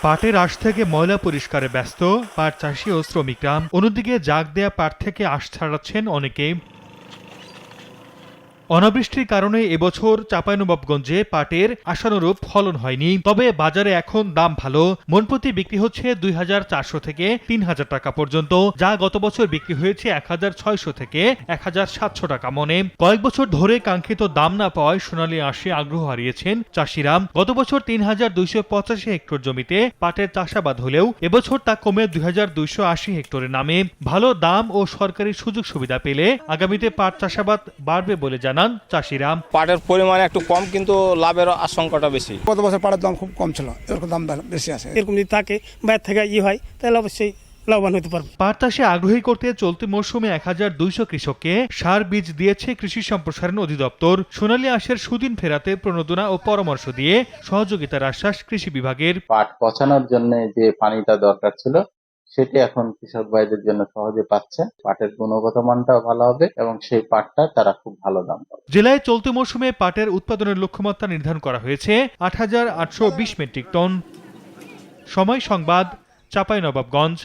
পাটের আঁশ থেকে ময়লা পরিষ্কারে ব্যস্ত পাট চাষি ও শ্রমিকরা। অন্যদিকে জাগ দেয়া পাট থেকে আঁশ ছাড়াচ্ছেন অনেকে। অনাবৃষ্টির কারণে এবছর চাঁপাইনবাবগঞ্জে পাটের আশানুরূপ ফলন হয়নি, তবে বাজারে এখন দাম ভালো। মনপ্রতি বিক্রি হচ্ছে ২,৪০০ থেকে ৩,০০০ টাকা পর্যন্ত, যা গত বছর বিক্রি হয়েছে ১,৬০০ থেকে ১,৭০০ টাকা মনে। কয়েক বছর ধরে কাঙ্ক্ষিত দাম না পাওয়ায় সোনালী আঁশে আগ্রহ হারিয়েছেন চাষিরা। গত বছর ৩,২৮৫ হেক্টর জমিতে পাটের চাষাবাদ হলেও এবছর তা কমে ২,২৮০ হেক্টরে নামে। ভালো দাম ও সরকারি সুযোগ সুবিধা পেলে আগামীতে পাট চাষাবাদ বাড়বে বলে জানান চাষিরা। পাটের পরিমাণ একটু কম, কিন্তু লাভের আশঙ্কাটা বেশি। গত বছর পাটের দাম খুব কম ছিল, এরকম দাম বেশি আছে। এরকম যদি থাকে বাইরে থেকে হয় তাহলে অবশ্যই লাভবান হতে পারবে। পাট চাষে আগ্রহী করতে চলতি মৌসুমে ১,২০০ কৃষককে সার বীজ দিয়েছে কৃষি সম্প্রসারণ অধিদপ্তর। সোনালী আঁশের সুদিন ফেরাতে প্রণোদনা ও পরামর্শ দিয়ে সহযোগিতার আশ্বাস কৃষি বিভাগের। পাট পচানোর জন্য যে পানিটা দরকার ছিল সেটি এখন কৃষক ভাইদের জন্য সহজে পাচ্ছে। পাটের গুণগত মানটাও ভালো হবে এবং সেই পাটটা তারা খুব ভালো দাম পাবে। জেলায় চলতি মৌসুমে পাটের উৎপাদনের লক্ষ্যমাত্রা নির্ধারণ করা হয়েছে ৮,৮২০ মেট্রিক টন। সময় সংবাদ, চাঁপাইনবাবগঞ্জ।